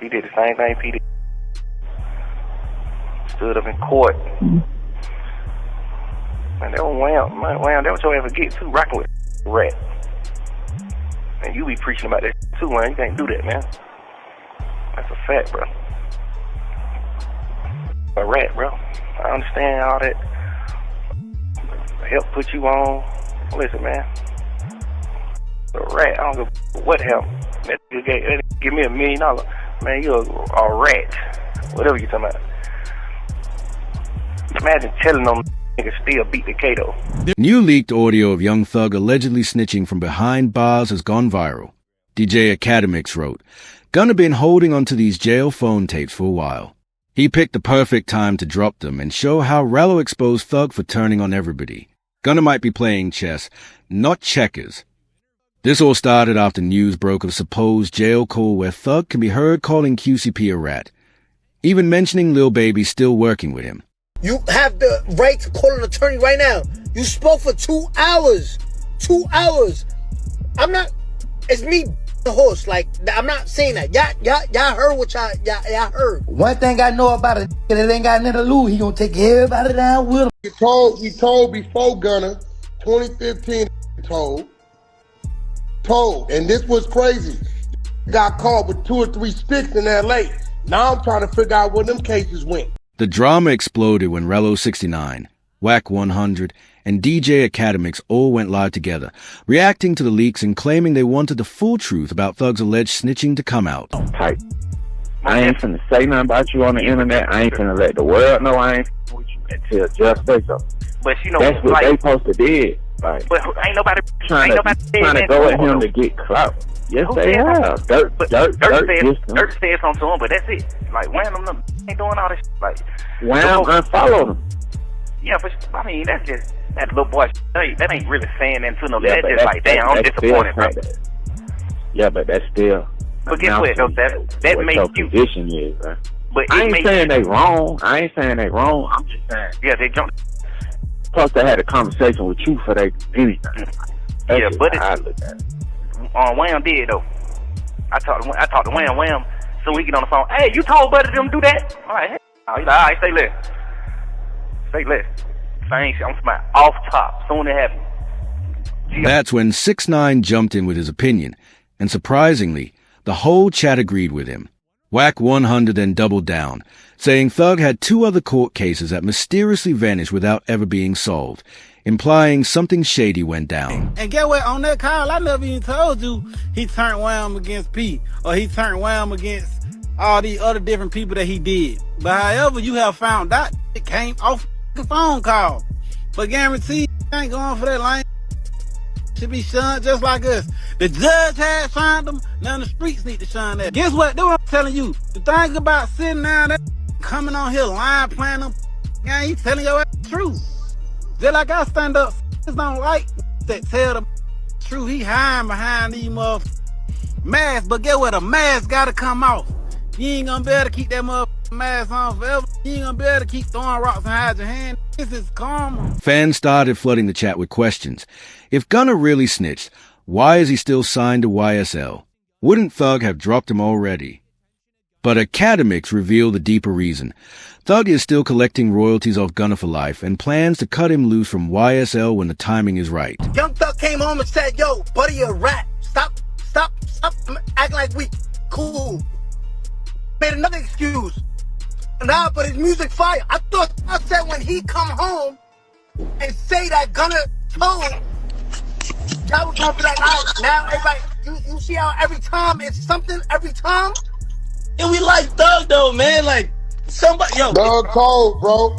He did the same thing P did. Stood up in court. Man, that was Wham, that was your ever get too, rocking with rat. And you be preaching about that too, man. You can't do that, man. That's a fact, bro. A rat, bro. I understand all that help put you on. Listen, man. A rat, I don't give what help. That nigga give me $1 million. Man, you a rat. Whatever you talking about. Imagine telling them niggas still beat the Kato. New leaked audio of Young Thug allegedly snitching from behind bars has gone viral. DJ Academics wrote, Gunna been holding onto these jail phone tapes for a while. He picked the perfect time to drop them and show how Rallo exposed Thug for turning on everybody. Gunna might be playing chess, not checkers. This all started after news broke of a supposed jail call where Thug can be heard calling QCP a rat, even mentioning Lil Baby still working with him. You have the right to call an attorney right now. You spoke for 2 hours. 2 hours. It's me, the horse. Like, I'm not saying that. Y'all heard what y'all heard. One thing I know about it, it ain't got nothing to lose. He gonna take everybody down with him. We told before Gunna, 2015, told. And this was crazy. Got caught with 2 or 3 sticks in LA. Now I'm trying to figure out where them cases went. The drama exploded when Rello 69, Whack 100, and DJ Academics all went live together, reacting to the leaks and claiming they wanted the full truth about Thug's alleged snitching to come out. Type. I ain't finna say nothing about you on the internet. I ain't finna let the world know I ain't with you until just say so. But you know, that's what they supposed to did. Like, but ain't nobody trying to go at him to get clout. Yes, they have. Dirt said something to him, but that's it. Like, Wham ain't doing all this shit. Like, Wham unfollowed him. Yeah, but I mean, that's just that little boy. That ain't really saying that to no. Yeah, that's just like, damn, I'm disappointed, bro. Yeah, but that's still. But guess what? That makes you. Position is, bro. But I ain't saying they wrong. I'm just saying. Yeah, they jumped. Plus, they had a conversation with you for that anything. Yeah, but I look at it. Wham did though. I talked to Wham, so we get on the phone. Hey, you told Buddy them do that? All right, he's like, all right, say less. I'm smart off top. Soon it happened. That's when 6ix9ine jumped in with his opinion, and surprisingly, the whole chat agreed with him. Whack 100 then doubled down, saying Thug had 2 other court cases that mysteriously vanished without ever being solved, implying something shady went down. And get what? On that call, I never even told you he turned Wham against P, or he turned Wham against all these other different people that he did. But however, you have found out it came off the phone call. But guarantee ain't going for that line. Should be shunned just like us. The judge had shunned them, now the streets need to shun that. Guess what? That's what I'm telling you. The thing about sitting down there, coming on here lying, playing them, yeah, he telling your ass the truth. Just like I stand up, just don't like that tell the truth. He hiding behind these motherfuckers masks, but get what? A mask gotta come off. You ain't gonna be able to keep that motherfucking mask on forever. You ain't gonna be able to keep throwing rocks and hide your hand. This is karma. Fans started flooding the chat with questions. If Gunna really snitched, why is he still signed to YSL? Wouldn't Thug have dropped him already? But Academics revealed the deeper reason. Thug is still collecting royalties off Gunna for life and plans to cut him loose from YSL when the timing is right. Young Thug came home and said, yo, buddy, you're a rat. Stop acting like we cool. Made another excuse. Nah, but his music fire. I thought I said when he come home and say that Gunna told, y'all would come for that. All right, now everybody, you see how every time it's something every time? And we like Thug though, man. Like somebody, yo. Thug told, bro.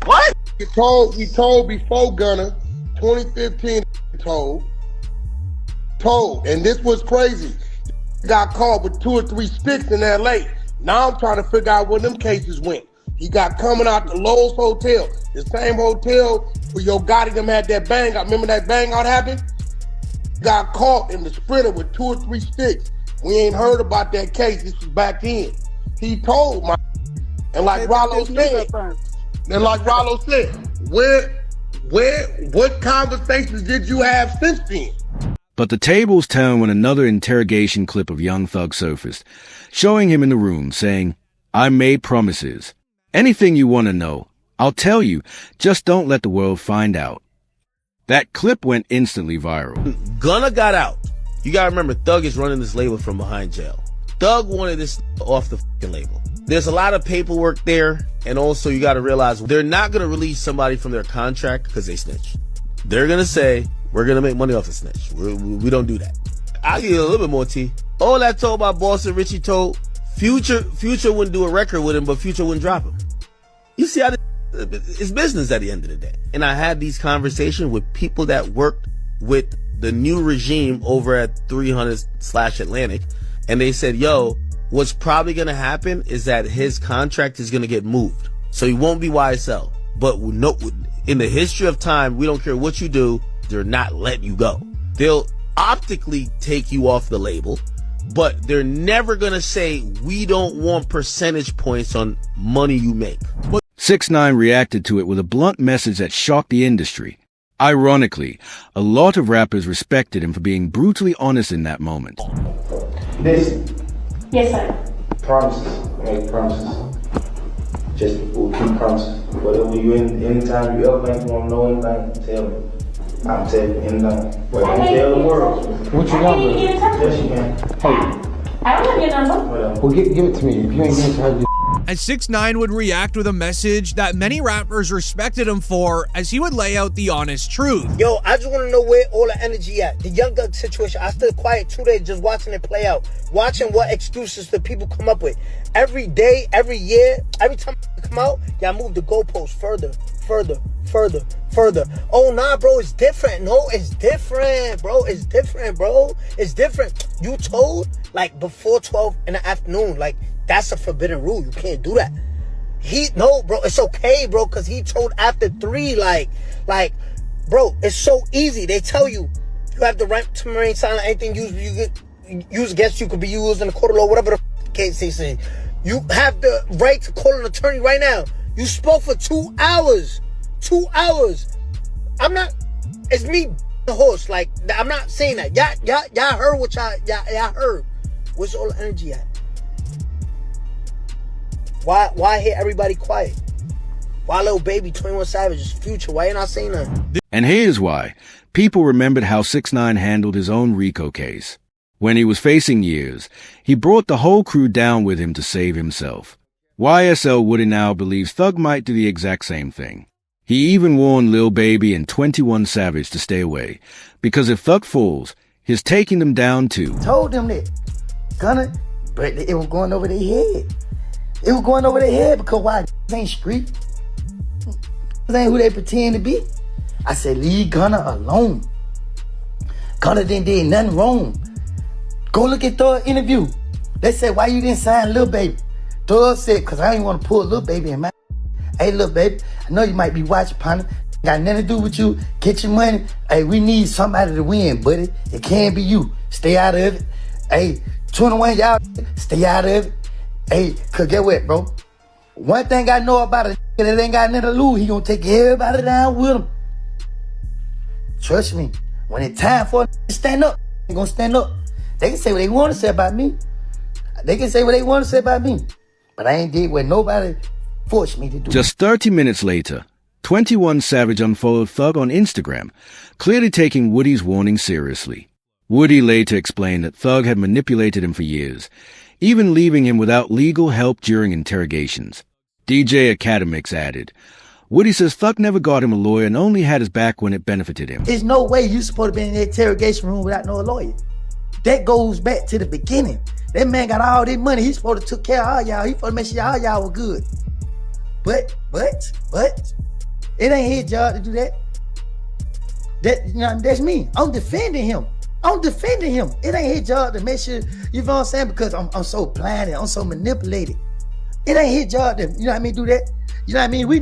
What? We told before Gunna, 2015, told. And this was crazy. Got caught with 2 or 3 sticks in LA. Now I'm trying to figure out where them cases went. He got coming out the Lowe's Hotel, the same hotel where Yo Gotti them had that bang out. Remember that bang out happened? Got caught in the Sprinter with 2 or 3 sticks. We ain't heard about that case. This was back then. He told my, and like Rollo said, what conversations did you have since then? But the tables turned when another interrogation clip of Young Thug surfaced, showing him in the room saying, "I made promises. Anything you want to know, I'll tell you, just don't let the world find out." That clip went instantly viral. Gunna got out. You gotta remember, Thug is running this label from behind jail. Thug wanted this off the fucking label. There's a lot of paperwork there, and also you gotta realize they're not gonna release somebody from their contract because they snitched. They're gonna say, we're gonna make money off the snitch. We don't do that. I'll give you a little bit more tea. All that told by Boss and Richie told, Future wouldn't do a record with him, but Future wouldn't drop him. You see how it's business at the end of the day. And I had these conversations with people that worked with the new regime over at 300/Atlantic, and they said, yo, what's probably gonna happen is that his contract is gonna get moved. So he won't be YSL. But no, in the history of time, we don't care what you do, they're not letting you go. They'll optically take you off the label, but they're never gonna say, we don't want percentage points on money you make. 6ix9ine reacted to it with a blunt message that shocked the industry. Ironically, a lot of rappers respected him for being brutally honest in that moment. Listen. Yes, sir. Promises. Make promises. Just we'll keep promises. Whatever you anytime you ever think you want to know anything, tell me. I'm telling you anything. But don't tell the world. What's your number? Yes, you can. Hey. I don't have your number. Well, give it to me. If you ain't getting to her, As 6ix9ine would react with a message that many rappers respected him for, as he would lay out the honest truth. Yo, I just want to know where all the energy at. The Young Thug situation, I stood quiet 2 days just watching it play out. Watching what excuses the people come up with. Every day, every year, every time I come out, y'all move the goalposts further. Oh, nah, bro, it's different. No, it's different, bro. It's different, bro. It's different. You told, like, before 12 in the afternoon, like, that's a forbidden rule. You can't do that. No, bro, it's okay, bro, because he told after 3, like, bro, it's so easy. They tell you, you have the right to remain silent. Anything used against you could be used in the court of law, whatever the case they say. You have the right to call an attorney right now. You spoke for 2 hours. 2 hours. It's me, the host. Like, I'm not saying that. Y'all heard what y'all heard. Where's all the energy at? Why hear everybody quiet? Why Lil Baby, 21 Savage's Future? Why you not saying that? And here's why. People remembered how 6ix9ine handled his own RICO case. When he was facing years, he brought the whole crew down with him to save himself. YSL Woody now believes Thug might do the exact same thing. He even warned Lil Baby and 21 Savage to stay away, because if Thug falls, he's taking them down too. Told them that. Gunna, but it was going over their head. It was going over their head because why? Ain't street. This ain't who they pretend to be. I said, leave Gunna alone. Gunna didn't do nothing wrong. Go look at Thug's interview. They said, why you didn't sign Lil Baby? Thug said, because I didn't want to pull Lil Baby in my... Hey, Lil Baby, I know you might be watching, partner. Got nothing to do with you. Get your money. Hey, we need somebody to win, buddy. It can't be you. Stay out of it. Hey, 21, y'all, stay out of it. Hey, cause get what, bro? One thing I know about a that ain't got nothing to lose, he gonna take everybody down with him. Trust me, when it's time for a to stand up, he gonna stand up. They can say what they want to say about me. They can say what they want to say about me. But I ain't did what nobody forced me to do. Just 30 minutes later, 21 Savage unfollowed Thug on Instagram, clearly taking Woody's warning seriously. Woody later explained that Thug had manipulated him for years, even leaving him without legal help during interrogations. DJ Academics added, Woody says Thug never got him a lawyer and only had his back when it benefited him. There's no way you supposed to be in the interrogation room without no lawyer. That goes back to the beginning. That man got all this money. He's supposed to took care of all y'all. He's supposed to make sure all y'all were good. But, it ain't his job to do that. That's me. I'm defending him. It ain't his job to make sure, you know what I'm saying? Because I'm so blinded, I'm so manipulated. It ain't his job to, you know what I mean, do that. You know what I mean? We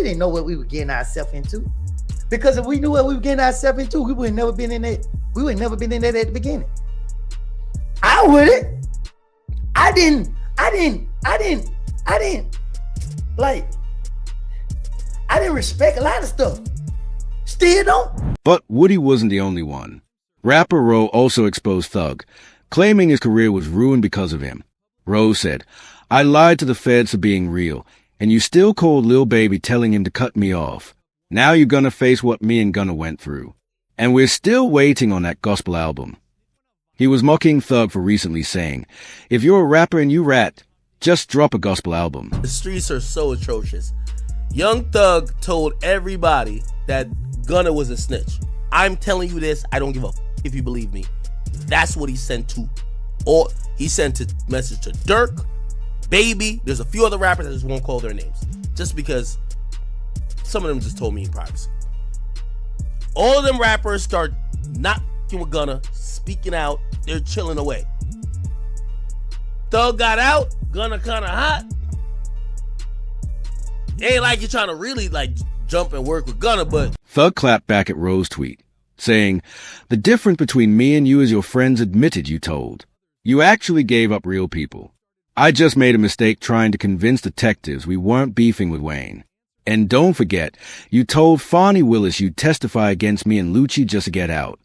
didn't know what we were getting ourselves into. Because if we knew what we were getting ourselves into, we would have never been in that. We would have never been in that at the beginning. I wouldn't. I didn't respect a lot of stuff. Still don't. But Woody wasn't the only one. Rapper Ro also exposed Thug, claiming his career was ruined because of him. Ro said, "I lied to the feds for being real, and you still called Lil Baby telling him to cut me off. Now you're gonna face what me and Gunna went through. And we're still waiting on that gospel album." He was mocking Thug for recently saying, "If you're a rapper and you rat, just drop a gospel album." The streets are so atrocious. Young Thug told everybody that Gunna was a snitch. I'm telling you this, I don't give a f if you believe me. That's what he sent to. Or he sent a message to Dirk, Baby. There's a few other rappers, I just won't call their names. Just because some of them just told me in privacy. All of them rappers start not f***ing with Gunna, speaking out, they're chilling away. Thug got out, Gunna kinda hot. Ain't like you're trying to really like jump and work with Gunna, but Thug clapped back at Ro's tweet, saying, "The difference between me and you is your friends admitted you told. You actually gave up real people. I just made a mistake trying to convince detectives we weren't beefing with Wayne. And don't forget, you told Fonnie Willis you'd testify against me and Lucci just to get out."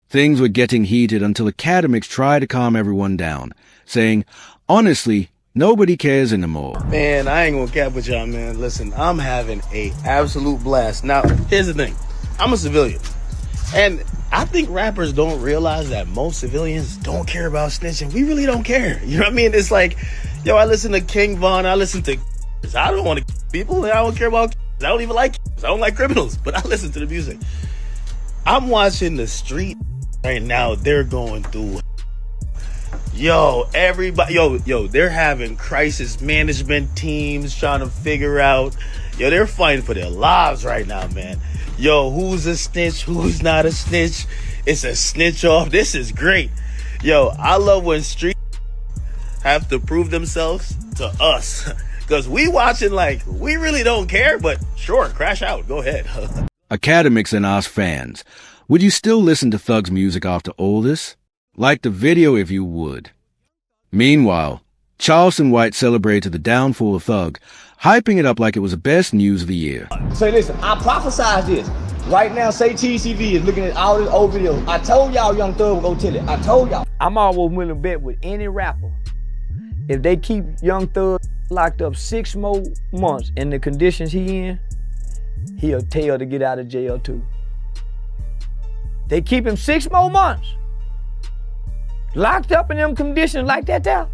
Things were getting heated until Academics tried to calm everyone down, saying, "Honestly, nobody cares anymore." Man, I ain't gonna cap with y'all, man. Listen, I'm having a absolute blast. Now, here's the thing. I'm a civilian. And I think rappers don't realize that most civilians don't care about snitching. We really don't care. You know what I mean? It's like, yo, I listen to King Von, I listen to I don't want to people, and I don't care about I don't even like I don't like criminals, but I listen to the music. I'm watching the street right now. They're going through everybody, they're having crisis management teams trying to figure out, they're fighting for their lives right now, man. Who's a snitch, who's not a snitch? It's a snitch off. This is great. I love when street have to prove themselves to us, because we watching like we really don't care, but sure, crash out, go ahead. Academics then asked fans, would you still listen to Thug's music after all this? Like the video if you would. Meanwhile, Charleston White celebrated the downfall of Thug, hyping it up like it was the best news of the year. Say, listen, I prophesied this. Right now, say TCV is looking at all this old videos. I told y'all Young Thug would go tell it. I told y'all. I'm always willing to bet with any rapper. If they keep Young Thug locked up 6 more months in the conditions he in, he'll tell to get out of jail too. They keep him 6 more months. Locked up in them conditions like that there,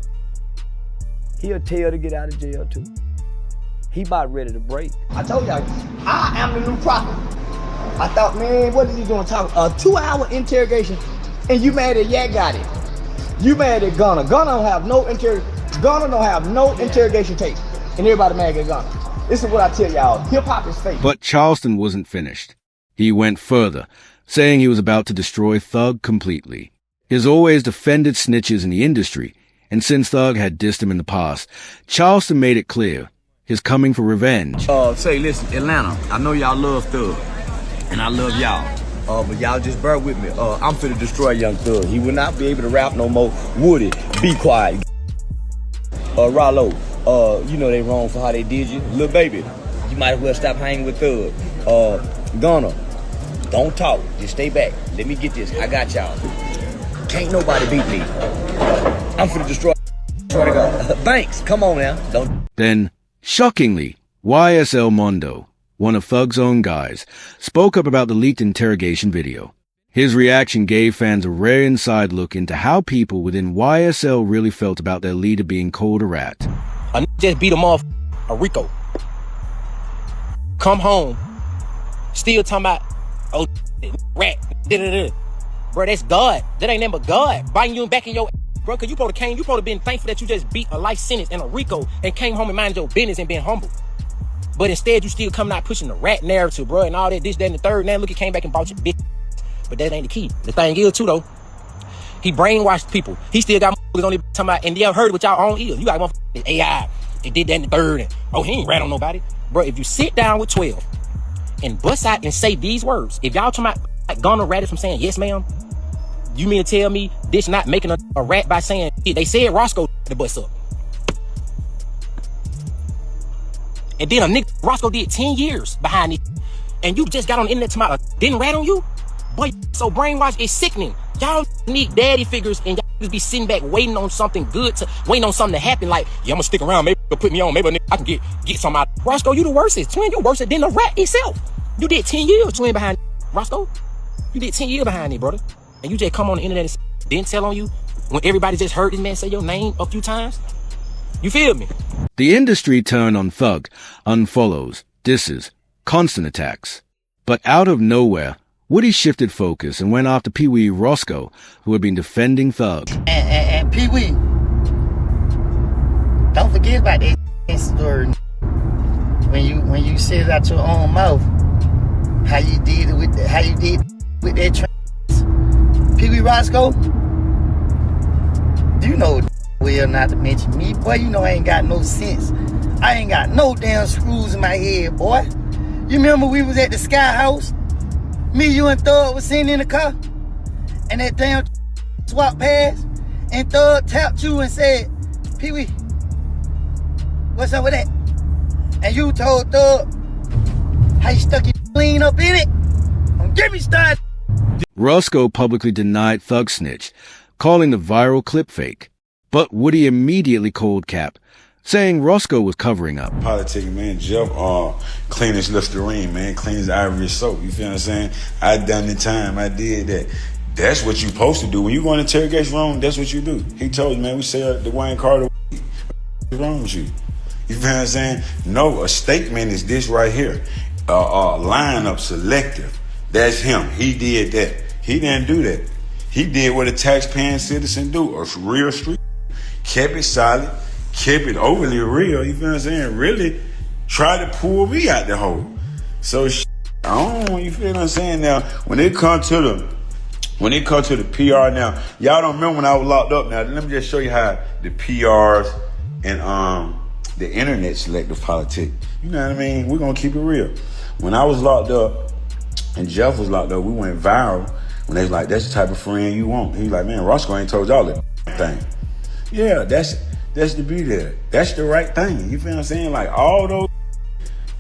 he'll tell to get out of jail too. He about ready to break. I told y'all, I am the new prophet. I thought, man, what is he doing talking? A 2-hour interrogation, and you mad at Yak got it. You mad at Gunna. Gunna don't have no interrogation tape, and everybody mad at Gunna. This is what I tell y'all, hip-hop is fake. But Charleston wasn't finished. He went further, saying he was about to destroy Thug completely. He's always defended snitches in the industry, and since Thug had dissed him in the past, Charleston made it clear he's coming for revenge. Say, listen, Atlanta, I know y'all love Thug, and I love y'all. But y'all just bear with me. I'm finna destroy Young Thug. He will not be able to rap no more. Woody, be quiet. Rollo, you know they wrong for how they did you. Lil Baby, you might as well stop hanging with Thug. Gunna, don't talk, just stay back. Let me get this, I got y'all. Can't nobody beat me. I'm finna destroy. Thanks, come on now. Don't. Then, shockingly, YSL Mondo, one of Thug's own guys, spoke up about the leaked interrogation video. His reaction gave fans a rare inside look into how people within YSL really felt about their leader being called a rat. I just beat him off a RICO. Come home, still talking about, oh, rat, da-da-da. Bro, that's God. That ain't nothing but God biting you back in your bro, cause you probably been thankful that you just beat a life sentence in a RICO and came home and minded your business and been humble. But instead, you still coming out pushing the rat narrative, bro, and all that, this, that, and the third. Now look, he came back and bought your bitch. But that ain't the key. The thing is, too, though, he brainwashed people. He still got motherfuckers on there talking about, and y'all heard it with y'all own ears. You got motherfuckers AI, and did that and the third, and, oh, he ain't rat on nobody. Bro, if you sit down with 12 and bust out and say these words, if y'all talking about like, Gunna ratted from saying, yes, ma'am, you mean to tell me this not making a rat by saying, they said Rosco the bust up. And then a nigga, Rosco did 10 years behind it, and you just got on the internet tomorrow, didn't rat on you? Boy, so brainwashed, it's sickening. Y'all need daddy figures and y'all just be sitting back waiting on something good waiting on something to happen. Like, yeah, I'm gonna stick around. Maybe they'll put me on. Maybe I can get something out. Rosco, you the worstest. Twin, you worse than the rat itself. You did 10 years, twin, behind Rosco. You did 10 years behind it, brother. And you just come on the internet and didn't tell on you when everybody just heard this man say your name a few times. You feel me? The industry turned on Thug, unfollows, disses, constant attacks. But out of nowhere, Woody shifted focus and went after Pee Wee Rosco, who had been defending Thug. And Pee Wee, don't forget about that story. When you said it out your own mouth, how you did with that trans. Pee Wee Rosco, you know well not to mention me, boy. You know I ain't got no sense. I ain't got no damn screws in my head, boy. You remember we was at the Sky House? Me, you, and Thug was sitting in the car, and that damn swap past, and Thug tapped you and said, Pee Wee, what's up with that? And you told Thug how you stuck your clean up in it. Don't get me started. Rosco publicly denied Thug snitched, calling the viral clip fake. But Woody immediately called Cap, saying Rosco was covering up. Politicking, man. Jeff, clean as Listerine, man. Clean as Irish soap. You feel what I'm saying? I done the time. I did that. That's what you supposed to do. When you go in interrogation room, that's what you do. He told you, man, we say the Wayne Carter. What's wrong with you? You feel what I'm saying? No, a statement is this right here. Lineup selective. That's him. He did that. He didn't do that. He did what a taxpaying citizen do. A real street. Kept it solid. Kept it overly real. You feel what I'm saying? Really try to pull me out the hole. So I don't. You feel what I'm saying? Now, when it comes to the PR, now y'all don't remember when I was locked up. Now let me just show you how the PRs and the internet selective politics. You know what I mean? We're gonna keep it real. When I was locked up and Jeff was locked up, we went viral when they was like, "That's the type of friend you want." He was like, "Man, Rosco ain't told y'all that thing." Yeah, that's the beauty there. That's the right thing. You feel what I'm saying? Like all those,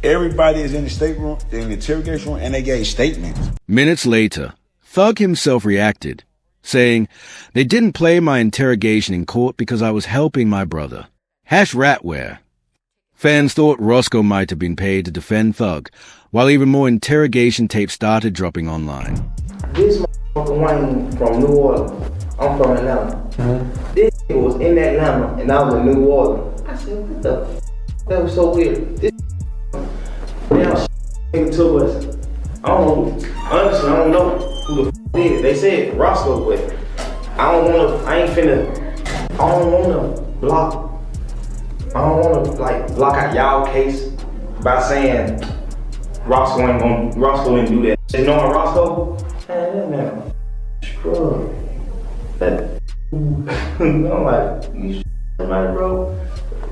everybody is in the stateroom, in the interrogation room, and they gave statements. Minutes later, Thug himself reacted, saying, "They didn't play my interrogation in court because I was helping my brother." #ratware. Fans thought Rosco might have been paid to defend Thug, while even more interrogation tapes started dropping online. This motherfucker Wayne from New Orleans. I'm from Atlanta. This nigga was in Atlanta and I was in New Orleans. I said, what the f? That was so weird. This damn nigga took us. I don't know. Honestly, I don't know who the f did it. They said Rosco, but I don't wanna block. I don't wanna block out y'all case by saying Rosco didn't do that. Just knowing Rosco, man, scrub. I'm like, you somebody, bro.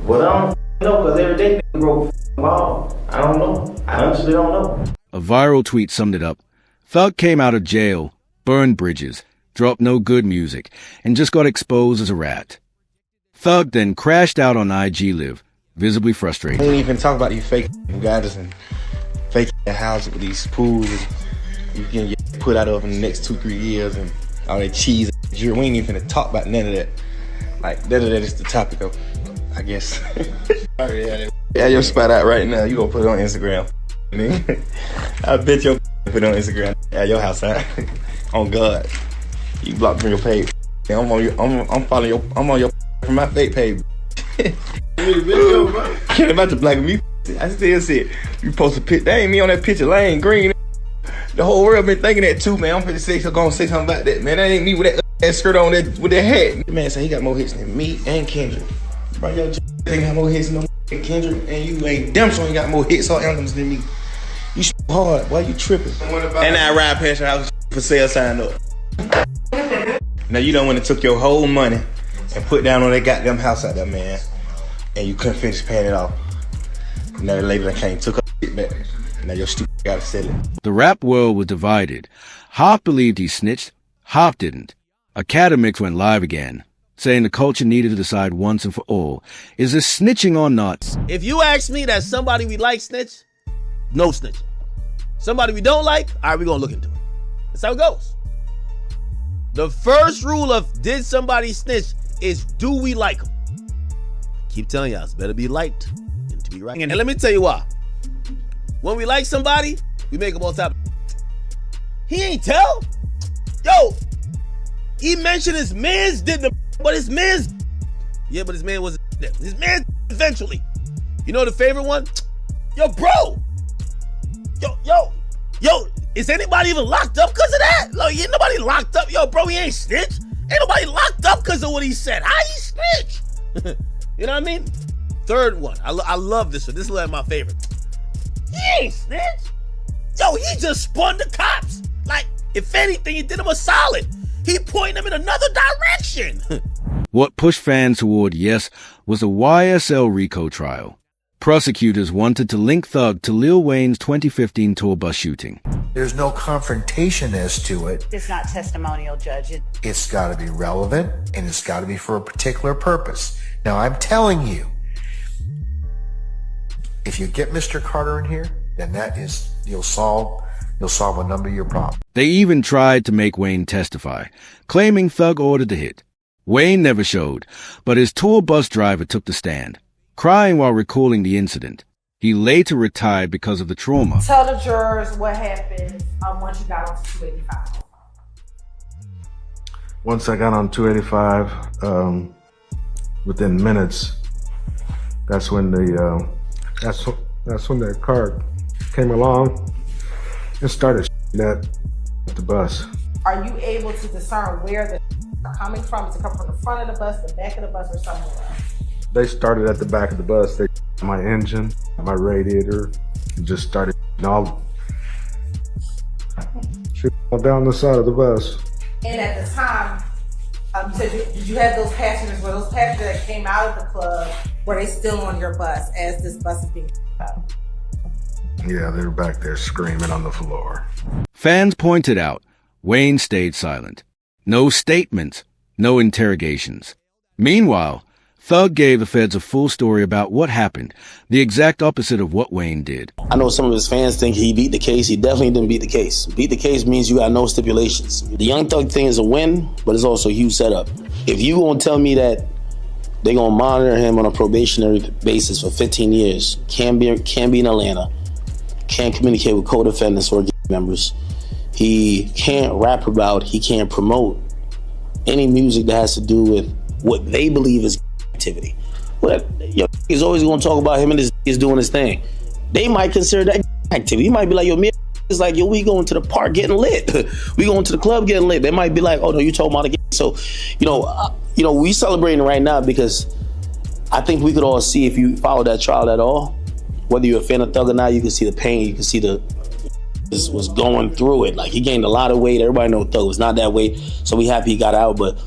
But I don't know, because every day they broke ball. I don't know. I honestly don't know. A viral tweet summed it up. Thug came out of jail, burned bridges, dropped no good music, and just got exposed as a rat. Thug then crashed out on IG Live, visibly frustrated. We ain't even talk about these fake guys and fake houses with these pools you can get put out of in the next 2-3 years and all that cheese. We ain't even finna talk about none of that. Like, that is the topic of, I guess. Yeah, your spot out right now. You gonna put it on Instagram. I bet you put it on Instagram at your house, huh? On God. You blocked from your page. I'm on your from my fake page. Can't about to black me. I still see it. You post a picture. That ain't me on that picture. Lane green. The whole world been thinking that too, man. I'm gonna say something about that, man. That ain't me with that skirt on with that hat. Man say he got more hits than me and Kendrick. Bro, your ain't got more hits than Kendrick, and you ain't damn sure ain't got more hits or anthems than me. You hard, why you tripping? And I ride past your house for sale sign up. Now you done went and took your whole money and put down on that goddamn house out there, man, and you couldn't finish paying it off. Now the lady that came took her shit back. Now your stupid gotta sell it. The rap world was divided. Half believed he snitched, half didn't. Academics went live again, saying the culture needed to decide once and for all, is this snitching or not? If you ask me that somebody we like snitch, no snitching. Somebody we don't like, all right, we're gonna look into it. That's how it goes. The first rule of did somebody snitch is do we like them? Keep telling y'all, it's better be liked than to be right. And let me tell you why. When we like somebody, we make them all top. He ain't tell. Yo, he mentioned his man's did the, but his man's, yeah, but his man wasn't there. His man eventually. You know the favorite one? Yo, bro. Yo, is anybody even locked up because of that? Look, ain't nobody locked up. Yo, bro, he ain't snitch. Ain't nobody locked up because of what he said. How he snitch? You know what I mean? Third one. I love this one. This is like my favorite. He ain't snitch. Yo, he just spun the cops. Like, if anything, he did him a solid. He pointed them in another direction. What pushed fans toward yes was a YSL RICO trial. Prosecutors wanted to link Thug to Lil Wayne's 2015 tour bus shooting. There's no confrontation-ness to it. It's not testimonial, Judge. It's got to be relevant, and it's got to be for a particular purpose. Now, I'm telling you, if you get Mr. Carter in here, then that is, you'll solve a number of your problems. They even tried to make Wayne testify, claiming Thug ordered the hit. Wayne never showed, but his tour bus driver took the stand, crying while recalling the incident. He later retired because of the trauma. Tell the jurors what happened once you got on 285. Once I got on 285, within minutes, that's when that car came along and started at the bus. Are you able to discern where the are coming from? Does it come from the front of the bus, the back of the bus, or somewhere else? They started at the back of the bus. They my engine, my radiator, and just started all down the side of the bus. And at the time, did you have those passengers? Were those passengers that came out of the club, were they still on your bus as this bus is being up? Yeah, they were back there screaming on the floor. Fans pointed out Wayne stayed silent. No statements, no interrogations. Meanwhile, Thug gave the feds a full story about what happened, the exact opposite of what Wayne did. I know some of his fans think he beat the case. He definitely didn't beat the case. Beat the case means you got no stipulations. The Young Thug thing is a win, but it's also a huge setup. If you gonna tell me that they're gonna monitor him on a probationary basis for 15 years, can't be in Atlanta, can't communicate with co-defendants or gang members, he can't rap about, he can't promote any music that has to do with what they believe is activity. Well, he's always gonna talk about him and his doing his thing. They might consider that activity. He might be like, yo, me is like, yo, we going to the park getting lit. We going to the club getting lit. They might be like, oh no, you talking about the game. So, we celebrating right now because I think we could all see, if you follow that trial at all, whether you're a fan of Thug or not, you can see the pain, you can see was going through it. Like, he gained a lot of weight. Everybody know Thug was not that weight, so we happy he got out, but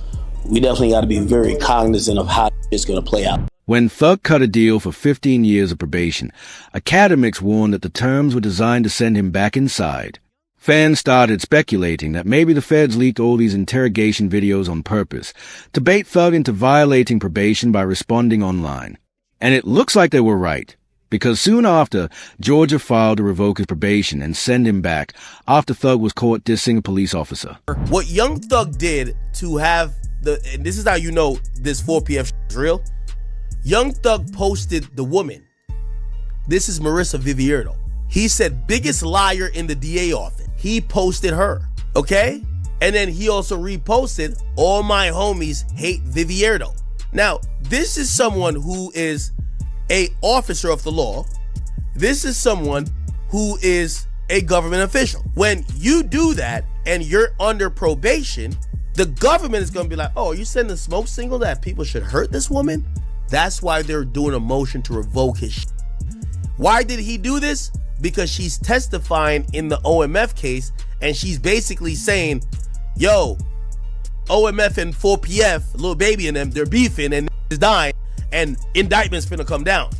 we definitely got to be very cognizant of how it's going to play out. When Thug cut a deal for 15 years of probation, academics warned that the terms were designed to send him back inside. Fans started speculating that maybe the feds leaked all these interrogation videos on purpose to bait Thug into violating probation by responding online. And it looks like they were right, because soon after, Georgia filed to revoke his probation and send him back after Thug was caught dissing a police officer. What Young Thug did to have and this is how you know this 4 p.m. is real. Young Thug posted the woman. This is Marissa Vivierdo. He said, biggest liar in the DA office. He posted her, okay? And then he also reposted, all my homies hate Vivierdo. Now, this is someone who is a officer of the law. This is someone who is a government official. When you do that and you're under probation, the government is going to be like, oh, are you sending a smoke signal that people should hurt this woman? That's why they're doing a motion to revoke his shit. Why did he do this? Because she's testifying in the OMF case, and she's basically saying, yo, OMF and 4PF, little baby and them, they're beefing and is dying, and indictment's finna come down.